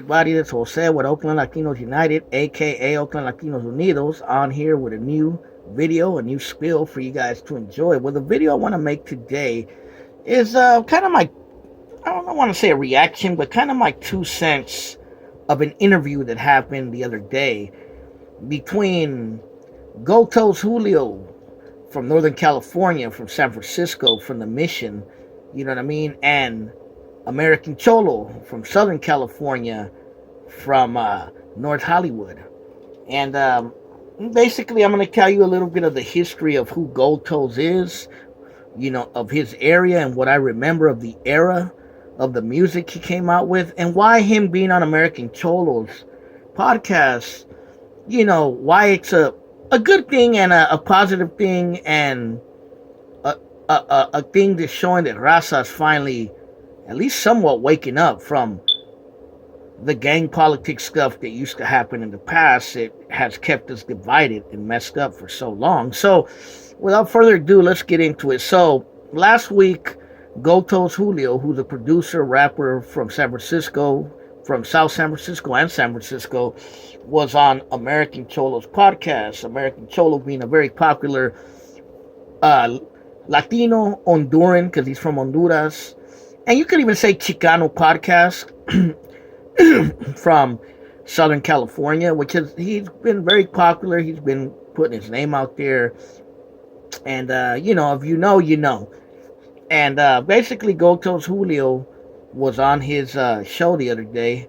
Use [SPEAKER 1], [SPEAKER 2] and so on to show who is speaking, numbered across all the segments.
[SPEAKER 1] Everybody, this is Jose with Oakland Latinos United, aka Oakland Latinos Unidos, on here with a new video, a new spiel for you guys to enjoy. Well, the video I want to make today is kind of my, I don't want to say a reaction, but kind of my 2 cents of an interview that happened the other day between Toes Julio from Northern California, from San Francisco, from the Mission, you know what I mean, and American Cholo from Southern California, from North Hollywood. And basically, I'm going to tell you a little bit of the history of who Gold Toes is, of his area and what I remember of the era of the music he came out with, and why him being on American Cholo's podcast, why it's a good thing and a positive thing, and a thing that's showing that Raza's finally at least somewhat waking up from the gang politics stuff that used to happen in the past. It has kept us divided and messed up for so long. So, without further ado, let's get into it. So, last week, Toes Julio, who's a producer, rapper from San Francisco, from South San Francisco and San Francisco, was on American Cholo's podcast. American Cholo being a very popular Latino Honduran, because he's from Honduras, and you could even say Chicano podcast from Southern California, which is, he's been very popular. He's been putting his name out there, and if you know, you know. And basically, Toes Julio was on his show the other day,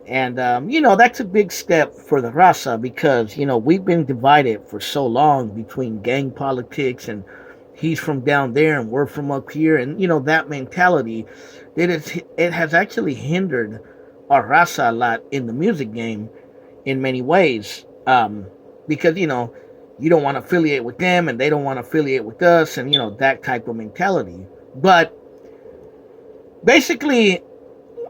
[SPEAKER 1] and that's a big step for the Raza, because we've been divided for so long between gang politics, and he's from down there and we're from up here, and that mentality that it has actually hindered our Raza a lot in the music game in many ways, because you don't want to affiliate with them and they don't want to affiliate with us, and that type of mentality. But basically,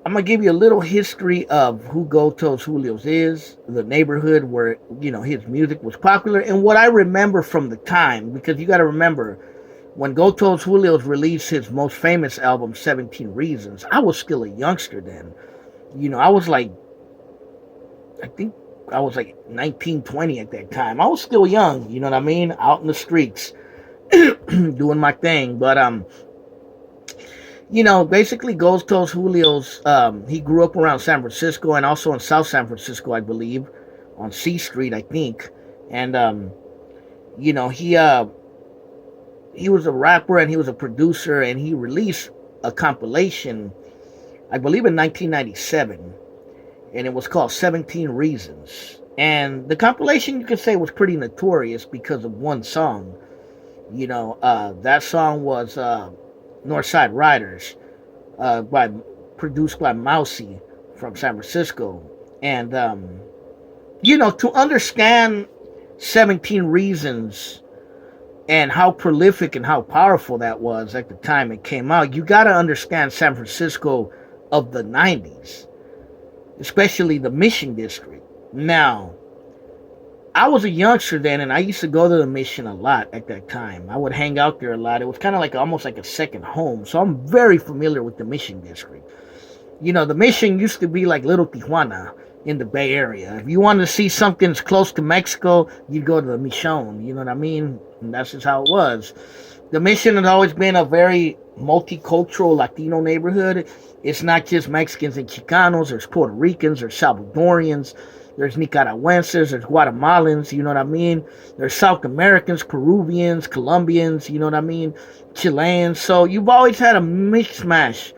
[SPEAKER 1] I'm gonna give you a little history of who Toes Julio's is, the neighborhood where his music was popular, and what I remember from the time, because you got to remember, when Toes Julio's released his most famous album, 17 Reasons, I was still a youngster then. I was like, I think I was like 19, 20 at that time. I was still young, you know what I mean? Out in the streets, doing my thing. But, basically Toes Julio's, he grew up around San Francisco and also in South San Francisco, I believe, on C Street, I think. And, he was a rapper and he was a producer, and he released a compilation, I believe in 1997, and it was called 17 Reasons. And the compilation, you could say, was pretty notorious because of one song. That song was Northside Riders, produced by Mousy from San Francisco. And, to understand 17 Reasons and how prolific and how powerful that was at the time it came out, you got to understand San Francisco of the 90s, especially the Mission District. Now, I was a youngster then, and I used to go to the Mission a lot at that time. I would hang out there a lot. It was kind of like almost like a second home, so I'm very familiar with the Mission District. The Mission used to be like little Tijuana in the Bay Area. If you wanted to see something close to Mexico, you'd go to the Mission, you know what I mean? And that's just how it was. The Mission has always been a very multicultural Latino neighborhood. It's not just Mexicans and Chicanos. There's Puerto Ricans, there's Salvadorians, there's Nicaraguenses, there's Guatemalans, you know what I mean? There's South Americans, Peruvians, Colombians, you know what I mean? Chileans. So you've always had a mishmash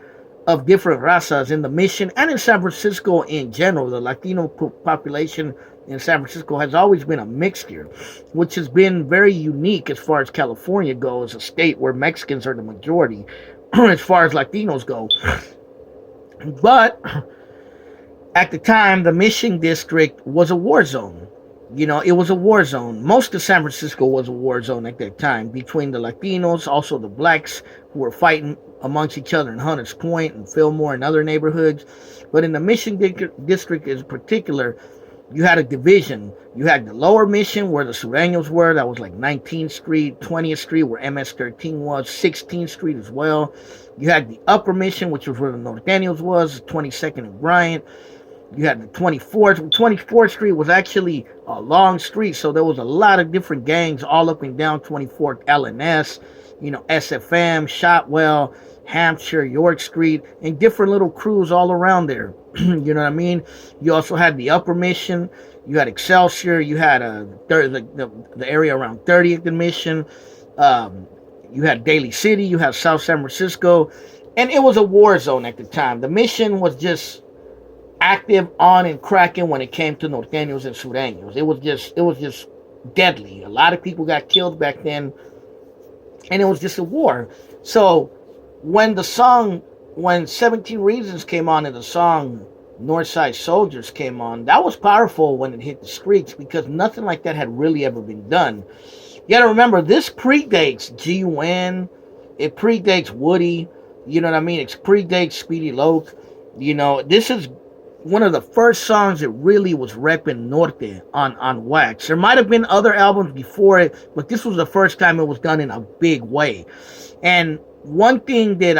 [SPEAKER 1] of different razas in the Mission and in San Francisco in general. The Latino population in San Francisco has always been a mixture, which has been very unique as far as California goes, a state where Mexicans are the majority as far as Latinos go. But at the time, the Mission District was a war zone. It was a war zone. Most of San Francisco was a war zone at that time, between the Latinos, also the blacks, who were fighting amongst each other in Hunters Point and Fillmore and other neighborhoods. But in the Mission District in particular, you had a division. You had the lower Mission, where the Sureños were. That was like 19th Street, 20th Street, where MS-13 was, 16th Street as well. You had the upper Mission, which was where the Norteños was, 22nd and Bryant. You had the 24th. 24th Street was actually a long street, so there was a lot of different gangs all up and down 24th, LNS, SFM, Shotwell, Hampshire, York Street, and different little crews all around there. You know what I mean? You also had the Upper Mission. You had Excelsior. You had the area around 30th and Mission. You had Daly City. You had South San Francisco. And it was a war zone at the time. The Mission was just active, on and cracking when it came to norteños and sureños. It was just deadly. A lot of people got killed back then, and it was just a war. So when 17 Reasons came on and the song Northside Soldiers came on, that was powerful when it hit the streets because nothing like that had really ever been done. You gotta remember, this predates GUN, it predates Woody, you know what I mean? It predates Speedy Loke. This is one of the first songs that really was repping Norte on wax. There might have been other albums before it, but this was the first time it was done in a big way. And one thing that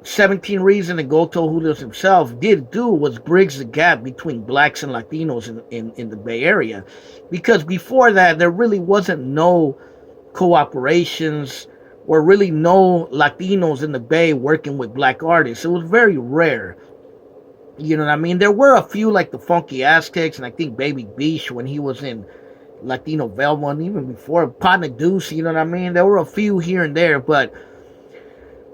[SPEAKER 1] 17 Reason and Goto Julius himself did do was bridge the gap between blacks and Latinos in the Bay Area, because before that there really wasn't no cooperations or really no Latinos in the Bay working with black artists. It was very rare. You know what I mean? There were a few like the Funky Aztecs and I think Baby Beach when he was in Latino Velma, and even before Partner Deuce, you know what I mean? There were a few here and there, but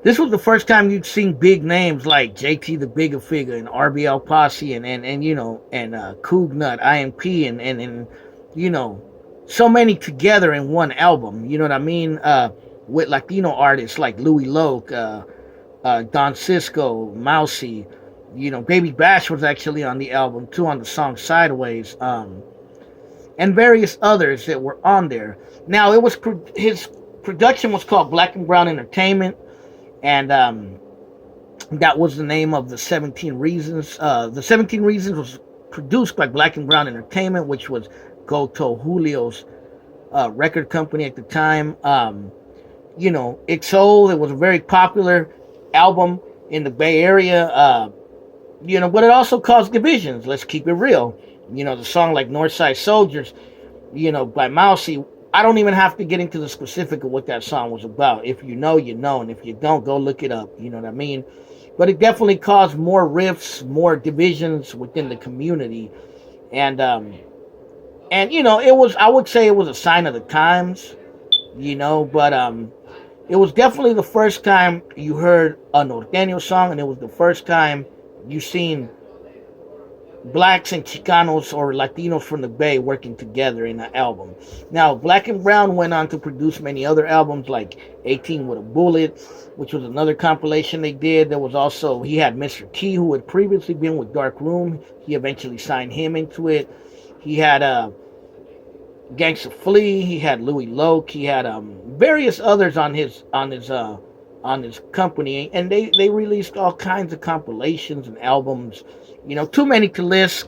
[SPEAKER 1] this was the first time you'd seen big names like JT the Bigger Figure and RBL Posse and Coog Nut, IMP and so many together in one album, you know what I mean? With Latino artists like Louis Loke, Don Cisco, Mousy, Baby Bash was actually on the album too, on the song Sideways, and various others that were on there. Now, his production was called Black and Brown Entertainment, and that was the name of the 17 Reasons. The 17 Reasons was produced by Black and Brown Entertainment, which was Goto Julio's record company at the time. It sold. It was a very popular album in the Bay Area. But it also caused divisions. Let's keep it real. The song like Northside Soldiers, by Mousy, I don't even have to get into the specific of what that song was about. If you know, you know, and if you don't, go look it up. You know what I mean? But it definitely caused more rifts, more divisions within the community, and it was, I would say, it was a sign of the times, but it was definitely the first time you heard a norteño song, and it was the first time you seen blacks and Chicanos or Latinos from the Bay working together in an album. Now, Black and Brown went on to produce many other albums like 18 with a Bullet, which was another compilation they did. There was also, he had Mr. T, who had previously been with Dark Room. He eventually signed him into it. He had Gangsta Flea. He had Louis Loke. He had various others on his company, and they released all kinds of compilations and albums. Too many to list,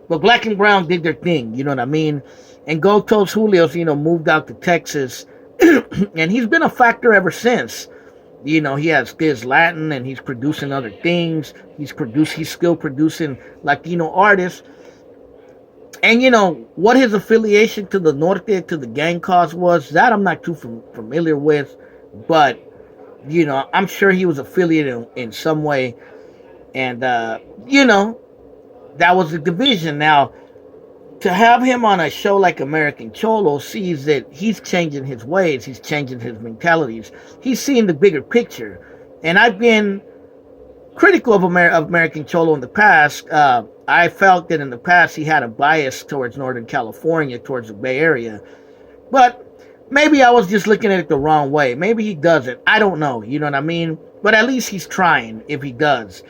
[SPEAKER 1] but Black and Brown did their thing, you know what I mean? And Gotos Julios, moved out to Texas, and he's been a factor ever since. He has Giz Latin, and he's producing other things. He's still producing Latino artists. And what his affiliation to the Norte, to the gang cause was, that I'm not too familiar with, but I'm sure he was affiliated in some way. And that was the division. Now, to have him on a show like American Cholo sees that he's changing his ways, he's changing his mentalities, he's seeing the bigger picture. And I've been critical of American Cholo in the past. I felt that in the past he had a bias towards Northern California, towards the Bay Area. But maybe I was just looking at it the wrong way. Maybe he doesn't. I don't know. You know what I mean? But at least he's trying, if he does.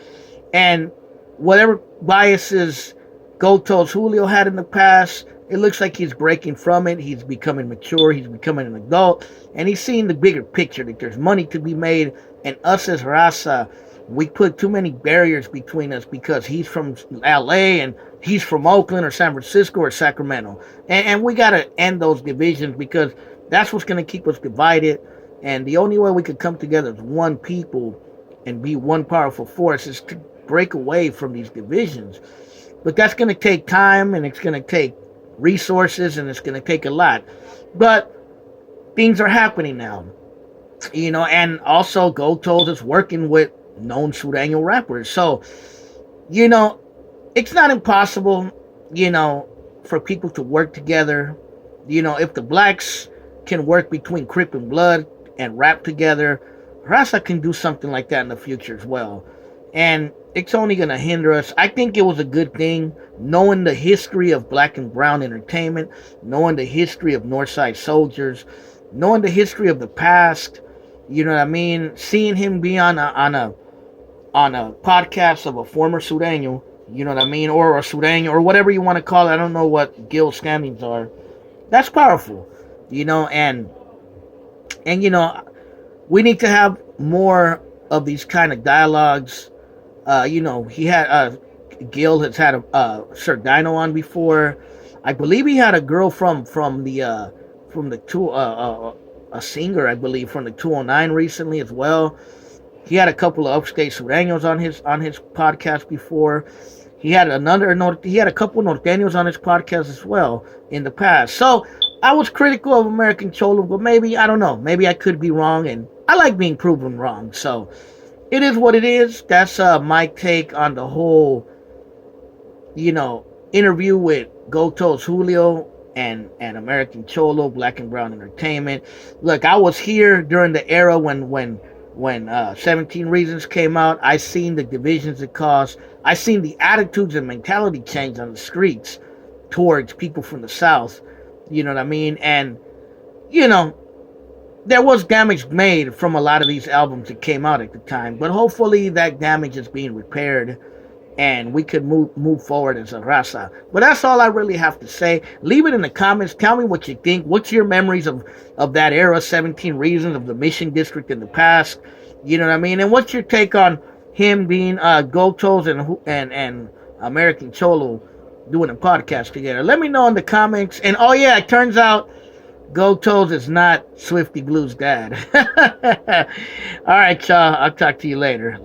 [SPEAKER 1] And whatever biases Gotos Julio had in the past, it looks like he's breaking from it. He's becoming mature. He's becoming an adult. And he's seeing the bigger picture, that there's money to be made. And us as raza, we put too many barriers between us because he's from LA and he's from Oakland or San Francisco or Sacramento. And we got to end those divisions, because that's what's going to keep us divided. And the only way we could come together as one people and be one powerful force is to break away from these divisions. But that's going to take time, and it's going to take resources, and it's going to take a lot. But things are happening now, and also Gold Toes is working with known Sureño rappers. So, you know, it's not impossible, for people to work together. If the blacks can work between Crip and Blood and rap together, Rasa can do something like that in the future as well. And it's only going to hinder us. I think it was a good thing knowing the history of Black and Brown entertainment, knowing the history of Northside Soldiers, knowing the history of the past. You know what I mean? Seeing him be on a podcast of a former Sureño, you know what I mean, or a Sureño, or whatever you want to call it. I don't know what guild standings are. That's powerful, and we need to have more of these kind of dialogues. He had Gil has had Sir Dino on before. I believe he had a girl from the two a singer, I believe, from the 209 recently as well. He had a couple of upstate Sureños on his podcast before. He had a couple norteños on his podcast as well in the past. So I was critical of American Cholo, but maybe, I don't know, maybe I could be wrong, and I like being proven wrong. So it is what it is. That's my take on the whole, interview with Goto's Julio and American Cholo, Black and Brown Entertainment. Look, I was here during the era when 17 Reasons came out. I seen the divisions it caused. I seen the attitudes and mentality change on the streets towards people from the South. You know what I mean? And, there was damage made from a lot of these albums that came out at the time. But hopefully that damage is being repaired and we could move forward as a raza. But that's all I really have to say. Leave it in the comments. Tell me what you think. What's your memories of that era, 17 Reasons, of the Mission District in the past? You know what I mean? And what's your take on him being Gotos and American Cholo doing a podcast together? Let me know in the comments. And oh yeah, it turns out Gotos is not Swifty Blue's dad. All right, y'all. I'll talk to you later.